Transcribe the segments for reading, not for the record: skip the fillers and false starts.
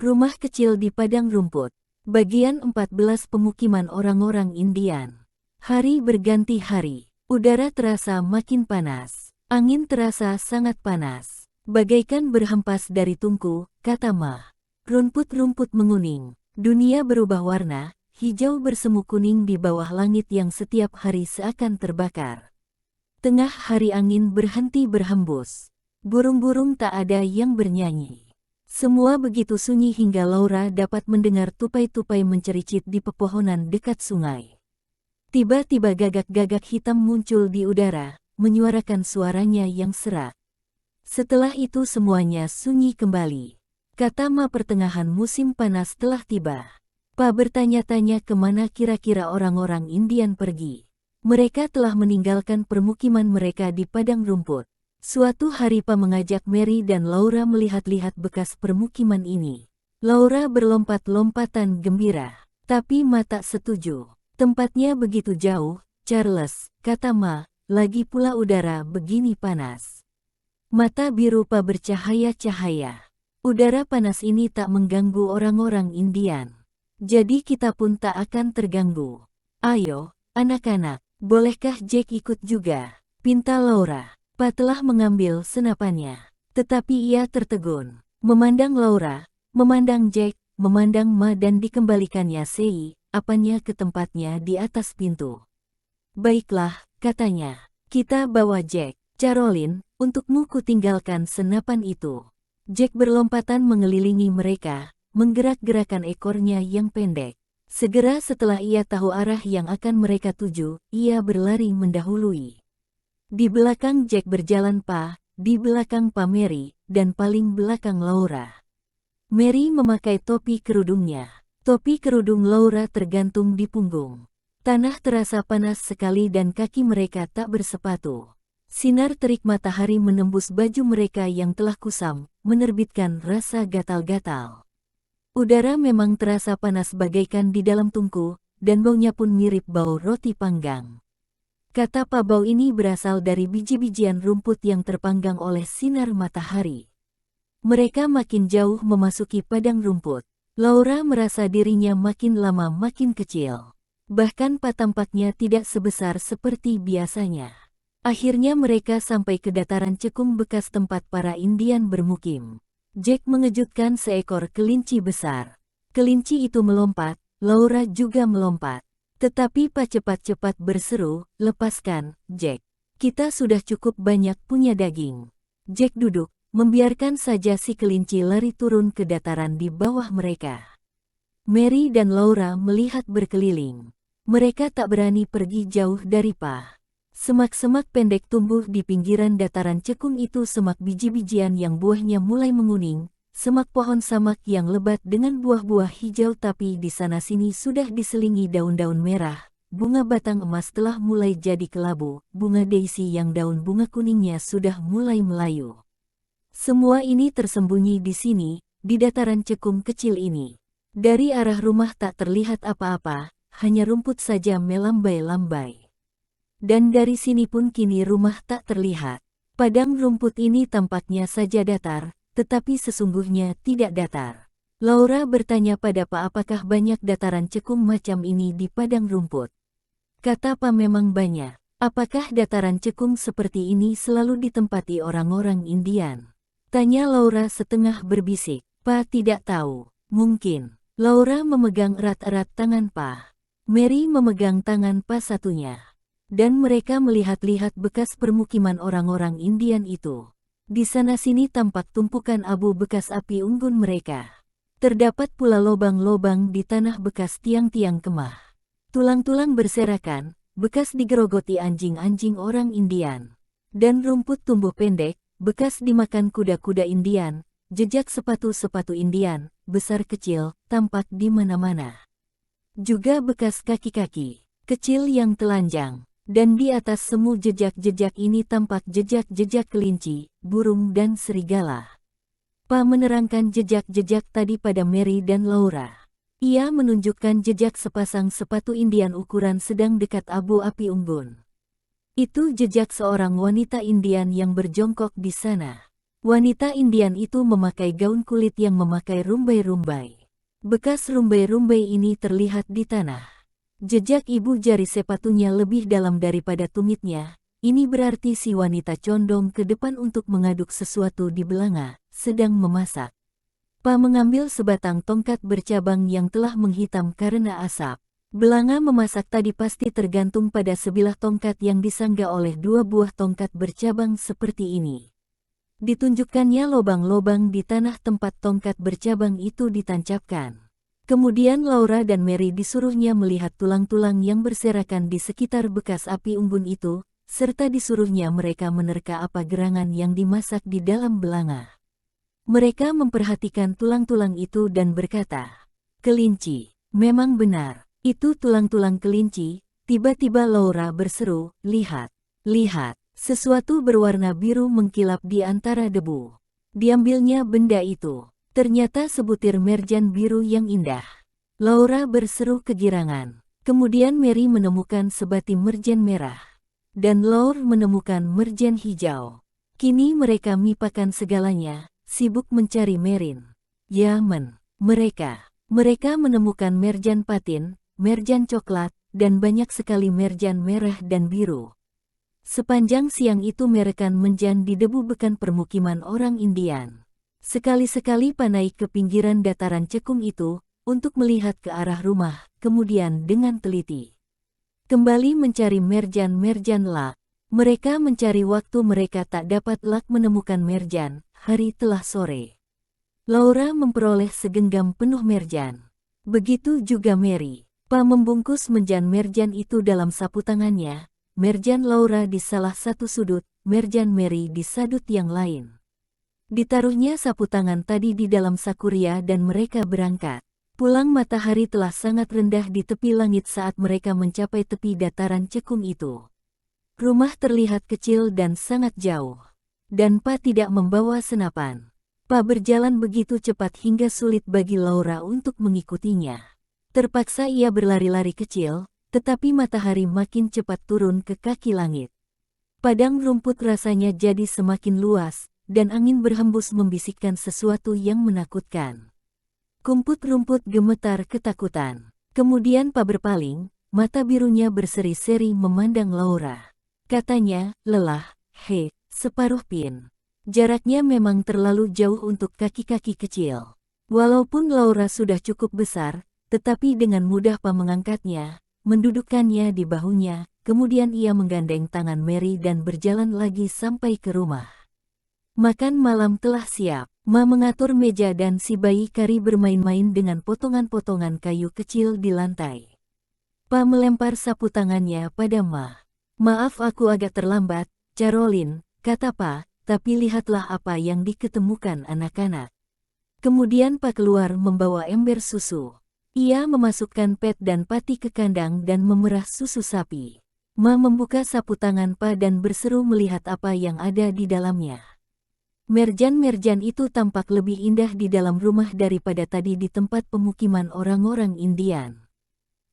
Rumah kecil di padang rumput. Bagian 14 pemukiman orang-orang Indian. Hari berganti hari. Udara terasa makin panas. Angin terasa sangat panas. Bagaikan berhempas dari tungku, kata Ma. Rumput-rumput menguning. Dunia berubah warna, hijau bersemu kuning di bawah langit yang setiap hari seakan terbakar. Tengah hari angin berhenti berhembus. Burung-burung tak ada yang bernyanyi. Semua begitu sunyi hingga Laura dapat mendengar tupai-tupai mencericit di pepohonan dekat sungai. Tiba-tiba gagak-gagak hitam muncul di udara, menyuarakan suaranya yang serak. Setelah itu semuanya sunyi kembali. Kata Ma, pertengahan musim panas telah tiba. Pa bertanya-tanya kemana kira-kira orang-orang Indian pergi. Mereka telah meninggalkan permukiman mereka di padang rumput. Suatu hari Pa mengajak Mary dan Laura melihat-lihat bekas permukiman ini. Laura berlompat-lompatan gembira. Tapi Ma tak setuju. Tempatnya begitu jauh, Charles, kata Ma, lagi pula udara begini panas. Mata biru Pa bercahaya-cahaya. Udara panas ini tak mengganggu orang-orang Indian. Jadi kita pun tak akan terganggu. Ayo, anak-anak, bolehkah Jack ikut juga? Pinta Laura. Pa telah mengambil senapannya. Tetapi ia tertegun. Memandang Laura, memandang Jack, memandang Ma dan dikembalikannya sei, apanya ke tempatnya di atas pintu. Baiklah, katanya. Kita bawa Jack. Caroline, untukmu kutinggalkan senapan itu. Jack berlompatan mengelilingi mereka, menggerak-gerakan ekornya yang pendek. Segera setelah ia tahu arah yang akan mereka tuju, ia berlari mendahului. Di belakang Jack berjalan Pa, di belakang Pa Mary, dan paling belakang Laura. Mary memakai topi kerudungnya. Topi kerudung Laura tergantung di punggung. Tanah terasa panas sekali dan kaki mereka tak bersepatu. Sinar terik matahari menembus baju mereka yang telah kusam, menerbitkan rasa gatal-gatal. Udara memang terasa panas bagaikan di dalam tungku, dan baunya pun mirip bau roti panggang. Kata Pa, bau ini berasal dari biji-bijian rumput yang terpanggang oleh sinar matahari. Mereka makin jauh memasuki padang rumput. Laura merasa dirinya makin lama makin kecil. Bahkan Pa tampaknya tidak sebesar seperti biasanya. Akhirnya mereka sampai ke dataran cekung bekas tempat para Indian bermukim. Jack mengejutkan seekor kelinci besar. Kelinci itu melompat, Laura juga melompat. Tetapi Pa cepat-cepat berseru, lepaskan, Jack. Kita sudah cukup banyak punya daging. Jack duduk, membiarkan saja si kelinci lari turun ke dataran di bawah mereka. Mary dan Laura melihat berkeliling. Mereka tak berani pergi jauh dari Pa. Semak-semak pendek tumbuh di pinggiran dataran cekung itu, semak biji-bijian yang buahnya mulai menguning, semak pohon samak yang lebat dengan buah-buah hijau tapi di sana-sini sudah diselingi daun-daun merah, bunga batang emas telah mulai jadi kelabu, bunga daisy yang daun bunga kuningnya sudah mulai melayu. Semua ini tersembunyi di sini, di dataran cekung kecil ini. Dari arah rumah tak terlihat apa-apa, hanya rumput saja melambai-lambai. Dan dari sini pun kini rumah tak terlihat. Padang rumput ini tampaknya saja datar, tetapi sesungguhnya tidak datar. Laura bertanya pada Pa, apakah banyak dataran cekung macam ini di padang rumput? Kata Pa, memang banyak. Apakah dataran cekung seperti ini selalu ditempati orang-orang Indian? Tanya Laura setengah berbisik. Pa tidak tahu. Mungkin. Laura memegang erat-erat tangan Pa. Mary memegang tangan Pa satunya. Dan mereka melihat-lihat bekas permukiman orang-orang Indian itu. Di sana-sini tampak tumpukan abu bekas api unggun mereka. Terdapat pula lobang-lobang di tanah bekas tiang-tiang kemah. Tulang-tulang berserakan, bekas digerogoti anjing-anjing orang Indian. Dan rumput tumbuh pendek, bekas dimakan kuda-kuda Indian, jejak sepatu-sepatu Indian, besar kecil, tampak di mana-mana. Juga bekas kaki-kaki kecil yang telanjang. Dan di atas semu jejak-jejak ini tampak jejak-jejak kelinci, burung dan serigala. Pa menerangkan jejak-jejak tadi pada Mary dan Laura. Ia menunjukkan jejak sepasang sepatu Indian ukuran sedang dekat abu api unggun. Itu jejak seorang wanita Indian yang berjongkok di sana. Wanita Indian itu memakai gaun kulit yang memakai rumbai-rumbai. Bekas rumbai-rumbai ini terlihat di tanah. Jejak ibu jari sepatunya lebih dalam daripada tumitnya. Ini berarti si wanita condong ke depan untuk mengaduk sesuatu di belanga, sedang memasak. Pa mengambil sebatang tongkat bercabang yang telah menghitam karena asap. Belanga memasak tadi pasti tergantung pada sebilah tongkat yang disangga oleh dua buah tongkat bercabang seperti ini. Ditunjukkannya lobang-lobang di tanah tempat tongkat bercabang itu ditancapkan. Kemudian Laura dan Mary disuruhnya melihat tulang-tulang yang berserakan di sekitar bekas api unggun itu, serta disuruhnya mereka menerka apa gerangan yang dimasak di dalam belanga. Mereka memperhatikan tulang-tulang itu dan berkata, "Kelinci, memang benar, itu tulang-tulang kelinci." Tiba-tiba Laura berseru, "Lihat, lihat." Sesuatu berwarna biru mengkilap di antara debu. Diambilnya benda itu. Ternyata sebutir merjan biru yang indah. Laura berseru kegirangan. Kemudian Mary menemukan sebati merjan merah. Dan Laura menemukan merjan hijau. Kini mereka mipakan segalanya, sibuk mencari Merin. Ya mereka menemukan merjan patin, merjan coklat, dan banyak sekali merjan merah dan biru. Sepanjang siang itu merekan menjan di debu bekan permukiman orang Indian. Sekali-sekali naik ke pinggiran dataran cekung itu, untuk melihat ke arah rumah, kemudian dengan teliti kembali mencari merjan-merjan lak. Mereka mencari waktu mereka tak dapat lak menemukan merjan, hari telah sore. Laura memperoleh segenggam penuh merjan. Begitu juga Mary. Pa membungkus menjan merjan itu dalam sapu tangannya. Merjan Laura di salah satu sudut, merjan Mary di sudut yang lain. Ditaruhnya sapu tangan tadi di dalam sakuria dan mereka berangkat. Pulang matahari telah sangat rendah di tepi langit saat mereka mencapai tepi dataran cekung itu. Rumah terlihat kecil dan sangat jauh. Dan Pa tidak membawa senapan. Pa berjalan begitu cepat hingga sulit bagi Laura untuk mengikutinya. Terpaksa ia berlari-lari kecil, tetapi matahari makin cepat turun ke kaki langit. Padang rumput rasanya jadi semakin luas, dan angin berhembus membisikkan sesuatu yang menakutkan. Kumput rumput gemetar ketakutan. Kemudian Pa berpaling, mata birunya berseri-seri memandang Laura. Katanya, lelah, separuh pin. Jaraknya memang terlalu jauh untuk kaki-kaki kecil. Walaupun Laura sudah cukup besar, tetapi dengan mudah Pa mengangkatnya, mendudukkannya di bahunya, kemudian ia menggandeng tangan Mary dan berjalan lagi sampai ke rumah. Makan malam telah siap. Ma mengatur meja dan si bayi Kari bermain-main dengan potongan-potongan kayu kecil di lantai. Pa melempar sapu tangannya pada Ma. "Maaf aku agak terlambat, Caroline," kata Pa, "tapi lihatlah apa yang diketemukan anak-anak." Kemudian Pa keluar membawa ember susu. Ia memasukkan pet dan pati ke kandang dan memerah susu sapi. Ma membuka sapu tangan Pa dan berseru melihat apa yang ada di dalamnya. Merjan-merjan itu tampak lebih indah di dalam rumah daripada tadi di tempat pemukiman orang-orang Indian.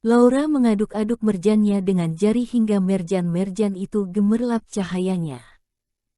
Laura mengaduk-aduk merjannya dengan jari hingga merjan-merjan itu gemerlap cahayanya.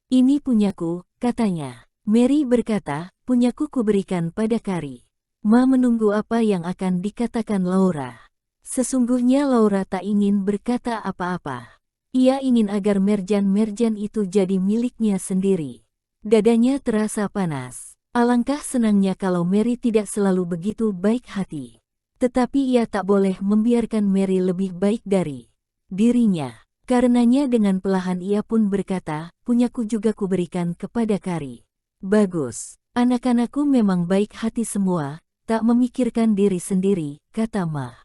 "Ini punyaku," katanya. Mary berkata, "Punyaku kuberikan pada Kari." Ma menunggu apa yang akan dikatakan Laura. Sesungguhnya Laura tak ingin berkata apa-apa. Ia ingin agar merjan-merjan itu jadi miliknya sendiri. Dadanya terasa panas. Alangkah senangnya kalau Mary tidak selalu begitu baik hati. Tetapi ia tak boleh membiarkan Mary lebih baik dari dirinya. Karenanya dengan perlahan ia pun berkata, "Punyaku juga kuberikan kepada Kari." "Bagus. Anak-anakku memang baik hati semua, tak memikirkan diri sendiri," kata Ma.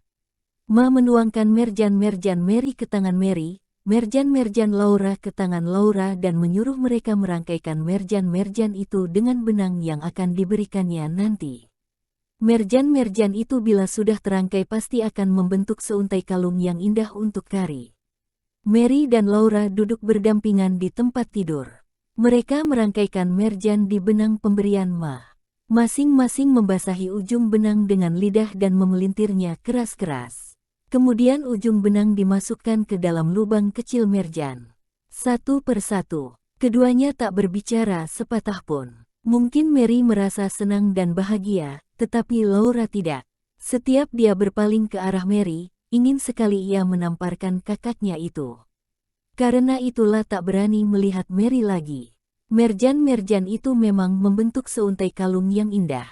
Ma menuangkan merjan-merjan Mary ke tangan Mary, merjan-merjan Laura ke tangan Laura dan menyuruh mereka merangkaikan merjan-merjan itu dengan benang yang akan diberikannya nanti. Merjan-merjan itu bila sudah terangkai pasti akan membentuk seuntai kalung yang indah untuk Kari. Mary dan Laura duduk berdampingan di tempat tidur. Mereka merangkaikan merjan di benang pemberian Ma. Masing-masing membasahi ujung benang dengan lidah dan memelintirnya keras-keras. Kemudian ujung benang dimasukkan ke dalam lubang kecil merjan. Satu persatu, keduanya tak berbicara sepatah pun. Mungkin Mary merasa senang dan bahagia, tetapi Laura tidak. Setiap dia berpaling ke arah Mary, ingin sekali ia menamparkan kakaknya itu. Karena itulah tak berani melihat Mary lagi. Merjan-merjan itu memang membentuk seuntai kalung yang indah.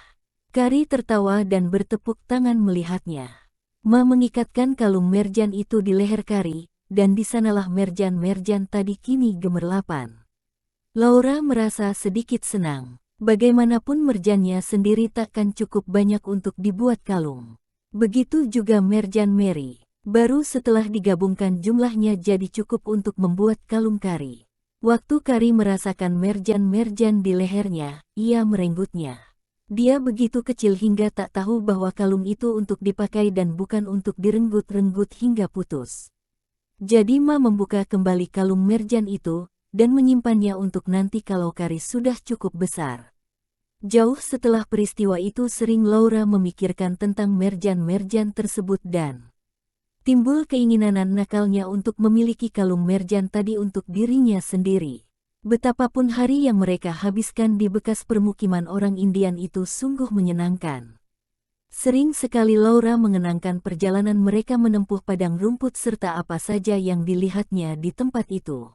Kari tertawa dan bertepuk tangan melihatnya. Ma mengikatkan kalung merjan itu di leher Kari, dan di sanalah merjan-merjan tadi kini gemerlapan. Laura merasa sedikit senang. Bagaimanapun merjannya sendiri takkan cukup banyak untuk dibuat kalung. Begitu juga merjan Mary. Baru setelah digabungkan jumlahnya jadi cukup untuk membuat kalung Kari. Waktu Kari merasakan merjan-merjan di lehernya, ia merenggutnya. Dia begitu kecil hingga tak tahu bahwa kalung itu untuk dipakai dan bukan untuk direnggut-renggut hingga putus. Jadi Ma membuka kembali kalung merjan itu, dan menyimpannya untuk nanti kalau Kari sudah cukup besar. Jauh setelah peristiwa itu sering Laura memikirkan tentang merjan-merjan tersebut dan timbul keinginan nakalnya untuk memiliki kalung merjan tadi untuk dirinya sendiri. Betapapun hari yang mereka habiskan di bekas permukiman orang Indian itu sungguh menyenangkan. Sering sekali Laura mengenangkan perjalanan mereka menempuh padang rumput serta apa saja yang dilihatnya di tempat itu.